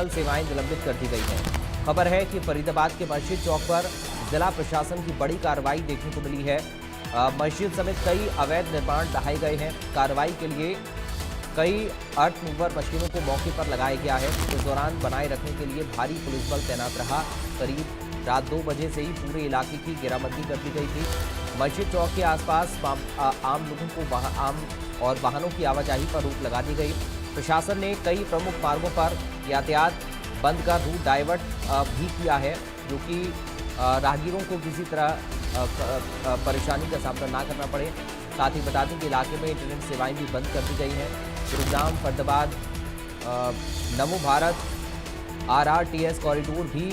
Medical सेवाएं निलंबित कर दी गई हैं। खबर है कि फरीदाबाद के मस्जिद चौक पर जिला प्रशासन की बड़ी कार्रवाई देखने को मिली है। मस्जिद समेत कई अवैध निर्माण ढहाए गए हैं। कार्रवाई के लिए कई अर्थ मूवर मशीनों को मौके पर लगाया गया है। इस दौरान बनाए रखने के लिए भारी पुलिस बल तैनात रहा। करीब रात 2 बजे से ही पूरे इलाके की घेराबंदी कर दी गई थी। मस्जिद चौक के आसपास आम लोगों को आम और वाहनों की आवाजाही पर रोक लगा दी गई। प्रशासन ने कई प्रमुख मार्गों पर यातायात बंद कर रूट डाइवर्ट भी किया है, जो कि राहगीरों को किसी तरह परेशानी का सामना ना करना पड़े। साथ ही बता दें कि इलाके में इंटरनेट सेवाएं भी बंद कर दी गई हैं। गुरुग्राम फरीदाबाद नमो भारत RRTS कॉरिडोर भी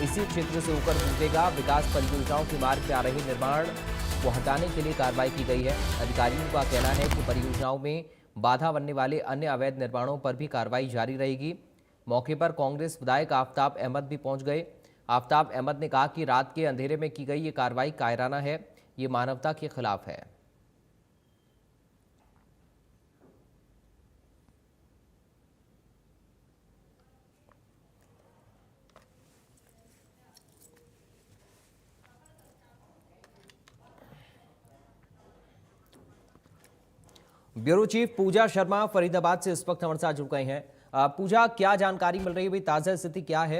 इसी क्षेत्र से होकर गुजरेगा। विकास परियोजनाओं के मार्ग पर आ रहे निर्माण को हटाने के लिए कार्रवाई की गई है। अधिकारियों का कहना है कि परियोजनाओं में बाधा बनने वाले अन्य अवैध निर्माणों पर भी कार्रवाई जारी रहेगी। मौके पर कांग्रेस विधायक आफ्ताब अहमद भी पहुंच गए। आफ्ताब अहमद ने कहा कि रात के अंधेरे में की गई ये कार्रवाई कायराना है, ये मानवता के खिलाफ है। ब्यूरो चीफ पूजा शर्मा फरीदाबाद से इस वक्त हमारे साथ जुड़ गए हैं। पूजा, क्या जानकारी मिल रही है, भाई ताजा स्थिति क्या है?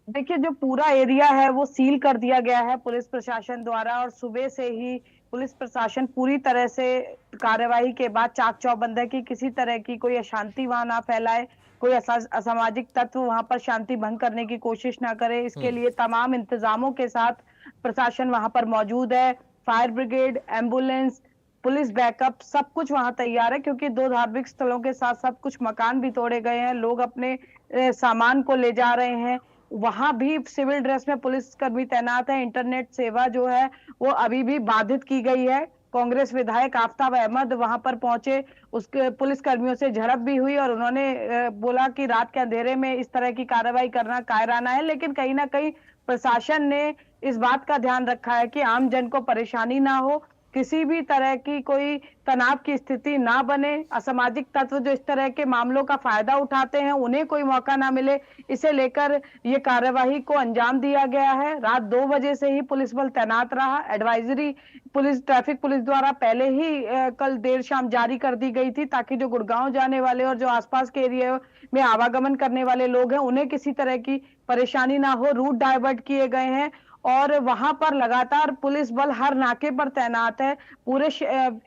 देखिए, जो पूरा एरिया है वो सील कर दिया गया है पुलिस प्रशासन द्वारा, और सुबह से ही पुलिस प्रशासन पूरी तरह से कार्यवाही के बाद चाक चौबंद है कि किसी तरह की कोई अशांति वहां ना फैलाए, कोई असामाजिक तत्व वहां पर शांति भंग करने की कोशिश ना करे। इसके लिए तमाम इंतजामों के साथ प्रशासन वहां पर मौजूद है। Fire brigade, ambulance, police backup, सब कुछ वहां तैयार है, क्योंकि 2 धार्मिक स्थलों के साथ साथ कुछ मकान भी तोड़े गए हैं। लोग अपने सामान को ले जा रहे हैं। वहां भी सिविल ड्रेस में पुलिस कर्मी तैनात है। इंटरनेट सेवा जो है वो अभी भी बाधित की गई है। कांग्रेस विधायक आफ्ताब अहमद वहां पर पहुंचे, उसके पुलिस कर्मियों से झड़प भी हुई और उन्होंने बोला कि रात के अंधेरे में इस तरह की कार्रवाई करना कायराना है। लेकिन कहीं ना कहीं प्रशासन ने इस बात का ध्यान रखा है कि आम जन को परेशानी ना हो, किसी भी तरह की कोई तनाव की स्थिति ना बने, असामाजिक तत्व जो इस तरह के मामलों का फायदा उठाते हैं उन्हें कोई मौका ना मिले। इसे लेकर ये कार्यवाही को अंजाम दिया गया है। रात 2 बजे से ही पुलिस बल तैनात रहा। एडवाइजरी ट्रैफिक पुलिस द्वारा पहले ही कल देर शाम जारी कर दी गई थी, ताकि जो गुड़गांव जाने वाले और जो आसपास के एरिया में आवागमन करने वाले लोग हैं उन्हें किसी तरह की परेशानी ना हो। रूट डाइवर्ट किए गए हैं और वहां पर लगातार पुलिस बल हर नाके पर तैनात है। पूरे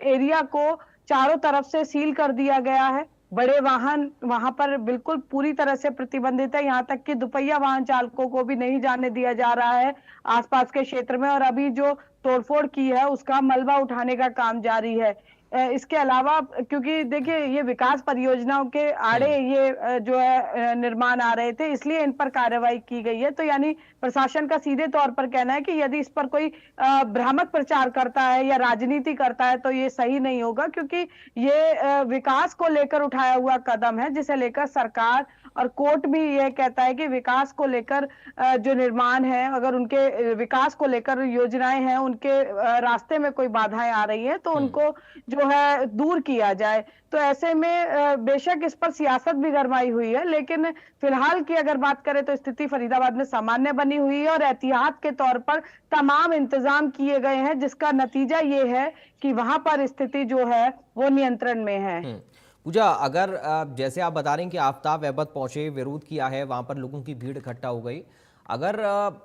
एरिया को चारों तरफ से सील कर दिया गया है। बड़े वाहन वहां पर बिल्कुल पूरी तरह से प्रतिबंधित है। यहाँ तक कि दुपहिया वाहन चालकों को भी नहीं जाने दिया जा रहा है आसपास के क्षेत्र में। और अभी जो तोड़फोड़ की है उसका मलबा उठाने का काम जारी है। इसके अलावा, क्योंकि देखिए ये विकास परियोजनाओं के आड़े ये जो है निर्माण आ रहे थे, इसलिए इन पर कार्रवाई की गई है। तो यानी प्रशासन का सीधे तौर पर कहना है कि यदि इस पर कोई भ्रामक प्रचार करता है या राजनीति करता है तो ये सही नहीं होगा, क्योंकि ये विकास को लेकर उठाया हुआ कदम है, जिसे लेकर सरकार और कोर्ट भी ये कहता है कि विकास को लेकर जो निर्माण है, अगर उनके विकास को लेकर योजनाएं हैं, उनके रास्ते में कोई बाधाएं आ रही है तो उनको जो है दूर किया जाए। तो ऐसे में बेशक इस पर सियासत भी गरमाई हुई है, लेकिन फिलहाल की अगर बात करें तो स्थिति फरीदाबाद में सामान्य बनी हुई है और एहतियात के तौर पर तमाम इंतजाम किए गए हैं, जिसका नतीजा ये है कि वहां पर स्थिति जो है वो नियंत्रण में है। पूजा, अगर जैसे आप बता रहे हैं कि आफ्ताब अहमद पहुंचे, विरोध किया है, वहां पर लोगों की भीड़ इकट्ठा हो गई, अगर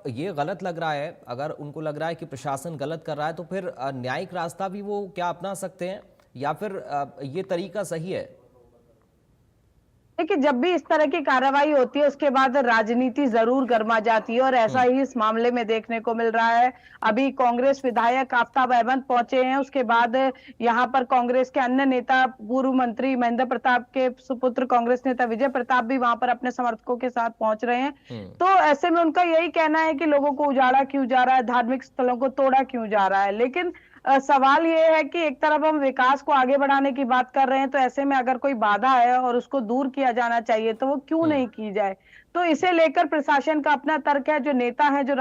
ये गलत लग रहा है, अगर उनको लग रहा है कि प्रशासन गलत कर रहा है, तो फिर न्यायिक रास्ता भी वो क्या अपना सकते हैं या फिर ये तरीका सही है? देखिए, जब भी इस तरह की कार्रवाई होती है उसके बाद राजनीति जरूर गर्मा जाती है और ऐसा ही इस मामले में देखने को मिल रहा है। अभी कांग्रेस विधायक आफ्ताब अहमद पहुंचे हैं, उसके बाद यहाँ पर कांग्रेस के अन्य नेता, पूर्व मंत्री महेंद्र प्रताप के सुपुत्र कांग्रेस नेता विजय प्रताप भी वहां पर अपने समर्थकों के साथ पहुंच रहे हैं। तो ऐसे में उनका यही कहना है कि लोगों को उजाड़ा क्यों जा रहा है, धार्मिक स्थलों को तोड़ा क्यों जा रहा है। लेकिन सवाल ये है कि एक तरफ हम विकास को आगे बढ़ाने की बात कर रहे हैं, तो ऐसे में अगर कोई बाधा है और उसको दूर किया जाना चाहिए तो वो क्यों नहीं की जाए। तो इसे लेकर प्रशासन का अपना तर्क है। जो नेता है, जो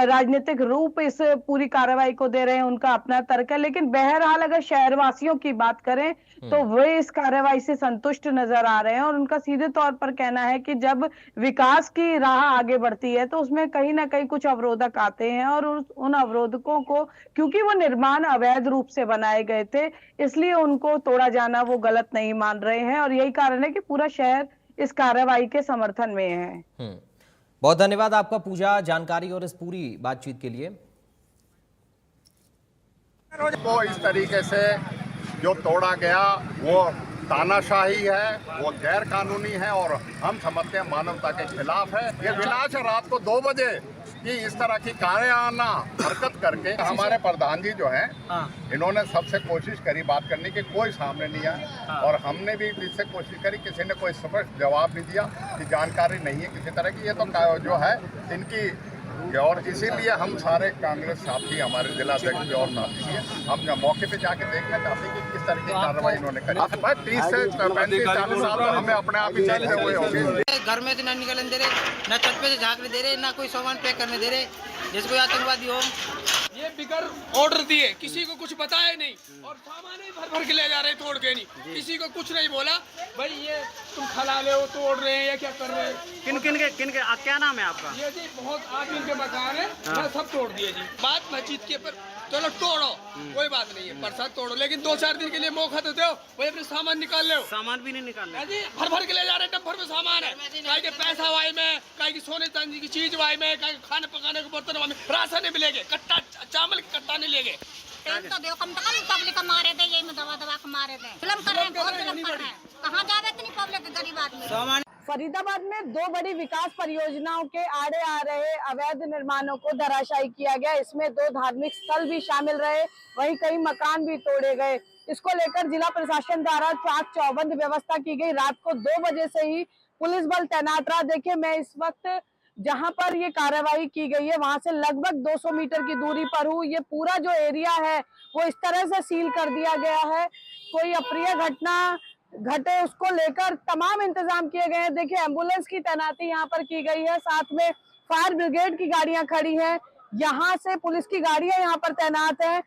राजनीतिक रूप इस पूरी कार्रवाई को दे रहे हैं, उनका अपना तर्क है। लेकिन बहरहाल अगर शहरवासियों की बात करें तो वे इस कार्रवाई से संतुष्ट नजर आ रहे हैं और उनका सीधे तौर पर कहना है कि जब विकास की राह आगे बढ़ती है तो उसमें कहीं ना कहीं कुछ अवरोधक आते हैं और उन अवरोधकों को, क्योंकि वो निर्माण अवैध रूप से बनाए गए थे, इसलिए उनको तोड़ा जाना वो गलत नहीं मान रहे हैं। और यही कारण है कि पूरा शहर इस कार्रवाई के समर्थन में है। बहुत धन्यवाद आपका पूजा, जानकारी और इस पूरी बातचीत के लिए। वो इस तरीके से जो तोड़ा गया वो तानाशाही है, वो गैर कानूनी है और हम समझते हैं मानवता के खिलाफ है। ये विनाश है रात को 2 बजे कि इस तरह की कायराना हरकत करके हमारे प्रधान जी जो हैं इन्होंने सबसे कोशिश करी बात करने की, कोई सामने नहीं आया और हमने भी इससे कोशिश करी, किसी ने कोई स्पष्ट जवाब नहीं दिया कि जानकारी नहीं है किसी तरह की। ये तो जो है इनकी, और इसीलिए हम सारे कांग्रेस साथी, हमारे जिला अध्यक्ष और साथी हैं, हम मौके पे जाके देखना चाहते हैं कि किस तरह की कार्रवाई इन्होंने करी। 30 से 35-40 साल तो हमें अपने आप ही देखते हुए होंगे। घर में से ना निकलने दे रहे, ना छत पे से झांकने दे रहे, ना कोई सामान पैक करने दे रहे, जैसे कोई आतंकवादी हो। ये बिगर ऑर्डर दिए, किसी को कुछ बताया नहीं और सामान ही भर भर के ले जा रहे, तोड़ के नहीं, किसी को कुछ नहीं बोला। भाई ये तुम खला ले हो, तोड़ रहे हैं या क्या कर रहे हैं? किन के क्या नाम है आपका? ये जी बहुत आदमी के मकान है, मैं सब तोड़ दिए जी। बात मस्जिद के पर, चलो तोड़ो, कोई बात नहीं है, प्रसाद तोड़ो, लेकिन 2-4 दिन के लिए मौका तो दो, वही अपने सामान निकाल ले। सामान भी नहीं निकालना जी, भर भर के ले जा रहे, डब्बर में सामान है, कहीं के पैसा वाई में, कहीं की सोने चांदी की चीज वाई में, कहीं खाने पकाने के बर्तन वाई में, राशन नहीं मिलेंगे, कट्टा चावल के कट्टा नहीं लेंगे। तो देखो कम से कम पब्लिक मारे थे, यही में दवा के मारे थे, फिल्म कर रहे हैं, बहुत फिल्म कर रहे हैं, कहाँ जावे इतनी पब्लिक गरीब आदमी। फरीदाबाद में 2 बड़ी विकास परियोजनाओं के आड़े आ रहे अवैध निर्माणों को धराशायी किया गया। इसमें 2 धार्मिक स्थल भी शामिल रहे, वहीं कई मकान भी तोड़े गए। इसको लेकर जिला प्रशासन द्वारा चाक चौबंद व्यवस्था की गई। रात को 2 बजे से ही पुलिस बल तैनात रहा। देखिए, मैं इस वक्त जहां पर ये कार्रवाई की गई है वहां से लगभग 200 मीटर की दूरी पर हूँ। ये पूरा जो एरिया है वो इस तरह से सील कर दिया गया है, कोई अप्रिय घटना घटे उसको लेकर तमाम इंतजाम किए गए हैं। देखिए, एम्बुलेंस की तैनाती यहाँ पर की गई है, साथ में फायर ब्रिगेड की गाड़ियां खड़ी हैं, यहाँ से पुलिस की गाड़ियां यहाँ पर तैनात हैं।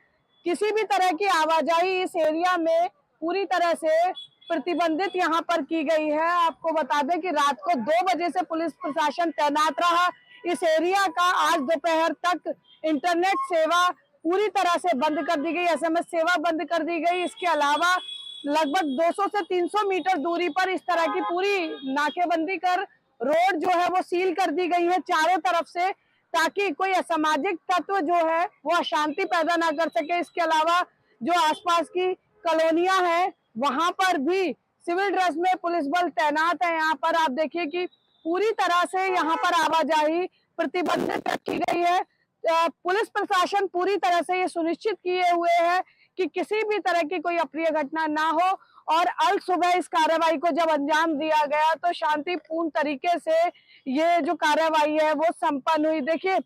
किसी भी तरह की आवाजाही इस एरिया में पूरी तरह से प्रतिबंधित यहाँ पर की गई है। आपको बता दें कि रात को 2 बजे से पुलिस प्रशासन तैनात रहा। इस एरिया का आज दोपहर तक इंटरनेट सेवा पूरी तरह से बंद कर दी गई, SMS सेवा बंद कर दी गई। इसके अलावा लगभग 200 से 300 मीटर दूरी पर इस तरह की पूरी नाकेबंदी कर रोड जो है वो सील कर दी गई है चारों तरफ से, ताकि कोई असामाजिक तत्व जो है वो अशांति पैदा ना कर सके। इसके अलावा जो आसपास की कॉलोनियां हैं वहां पर भी सिविल ड्रेस में पुलिस बल तैनात है। यहाँ पर आप देखिए कि पूरी तरह से यहाँ पर आवाजाही प्रतिबंधित रखी गई है। पुलिस प्रशासन पूरी तरह से ये सुनिश्चित किए हुए है कि किसी भी तरह की कोई अप्रिय घटना ना हो। और अल सुबह इस कार्रवाई को जब अंजाम दिया गया तो शांतिपूर्ण तरीके से ये जो कार्रवाई है वो संपन्न हुई। देखिए,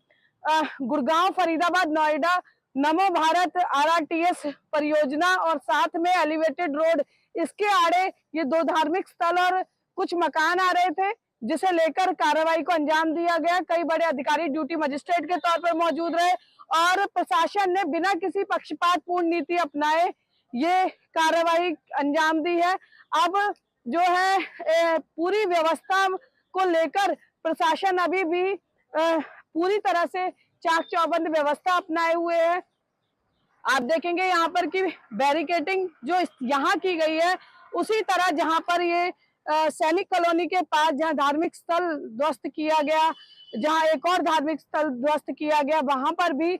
गुड़गांव, फरीदाबाद, नोएडा, नमो भारत RRTS परियोजना और साथ में एलिवेटेड रोड, इसके आड़े ये 2 धार्मिक स्थल और कुछ मकान आ रहे थे, जिसे लेकर कार्रवाई को अंजाम दिया गया। कई बड़े अधिकारी ड्यूटी मजिस्ट्रेट के तौर पर मौजूद रहे और प्रशासन ने बिना किसी पक्षपातपूर्ण नीति अपनाए ये कार्रवाई अंजाम दी है। अब जो है पूरी व्यवस्था को लेकर प्रशासन अभी भी पूरी तरह से चाक चौबंद व्यवस्था अपनाए हुए है। आप देखेंगे यहाँ पर की बैरिकेटिंग जो यहाँ की गई है उसी तरह जहाँ पर ये सैनिक कॉलोनी के पास जहाँ धार्मिक स्थल ध्वस्त किया गया, जहाँ एक और धार्मिक स्थल ध्वस्त किया गया, वहां पर भी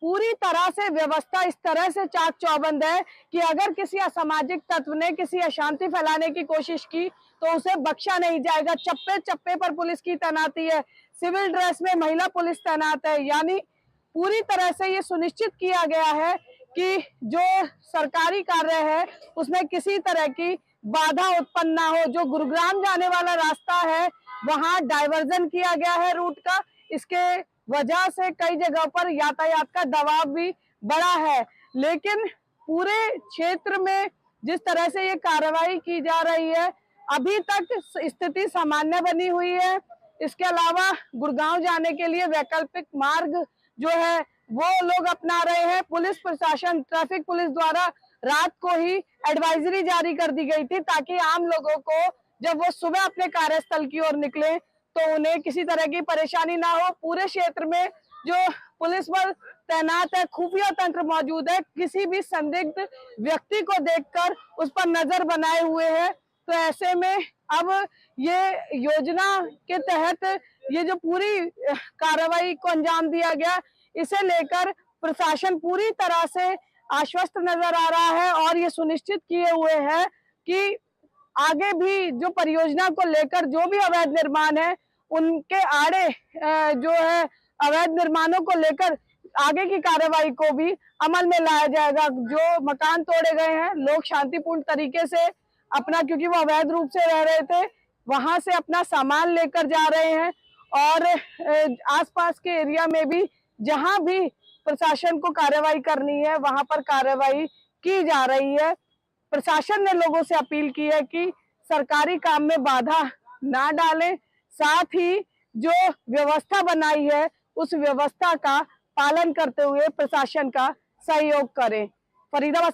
पूरी तरह से व्यवस्था इस तरह से चाक चौबंद है कि अगर किसी असामाजिक तत्व ने किसी अशांति फैलाने की कोशिश की तो उसे बख्शा नहीं जाएगा। चप्पे चप्पे पर पुलिस की तैनाती है, सिविल ड्रेस में महिला पुलिस तैनात है। यानी पूरी तरह से ये सुनिश्चित किया गया है कि जो सरकारी कार्य है उसमें किसी तरह की बाधा उत्पन्न ना हो। जो गुरुग्राम जाने वाला रास्ता है वहां डाइवर्जन किया गया है रूट का, इसके वजह से कई जगह पर यातायात का दबाव भी बढ़ा है। लेकिन पूरे क्षेत्र में जिस तरह से ये कार्रवाई की जा रही है अभी तक स्थिति सामान्य बनी हुई है। इसके अलावा गुड़गांव जाने के लिए वैकल्पिक मार्ग जो है वो लोग अपना रहे हैं। पुलिस प्रशासन, ट्रैफिक पुलिस द्वारा रात को ही एडवाइजरी जारी कर दी गई थी ताकि आम लोगों को जब वो सुबह अपने कार्यस्थल की ओर निकले तो उन्हें किसी तरह की परेशानी ना हो। पूरे क्षेत्र में जो पुलिस बल तैनात है, खुफिया तंत्र मौजूद है, किसी भी संदिग्ध व्यक्ति को देखकर उस पर नजर बनाए हुए है। तो ऐसे में अब ये योजना के तहत ये जो पूरी कार्रवाई को अंजाम दिया गया, इसे लेकर प्रशासन पूरी तरह से आश्वस्त नजर आ रहा है और ये सुनिश्चित किए हुए है कि आगे भी जो परियोजना को लेकर जो भी अवैध निर्माण है उनके आड़े जो है अवैध निर्माणों को लेकर आगे की कार्रवाई को भी अमल में लाया जाएगा। जो मकान तोड़े गए हैं, लोग शांतिपूर्ण तरीके से अपना, क्योंकि वो अवैध रूप से रह रहे थे, वहां से अपना सामान लेकर जा रहे हैं और आसपास के एरिया में भी जहां भी प्रशासन को कार्रवाई करनी है वहां पर कार्रवाई की जा रही है। प्रशासन ने लोगों से अपील की है कि सरकारी काम में बाधा ना डालें, साथ ही जो व्यवस्था बनाई है उस व्यवस्था का पालन करते हुए प्रशासन का सहयोग करें। फरीदाबाद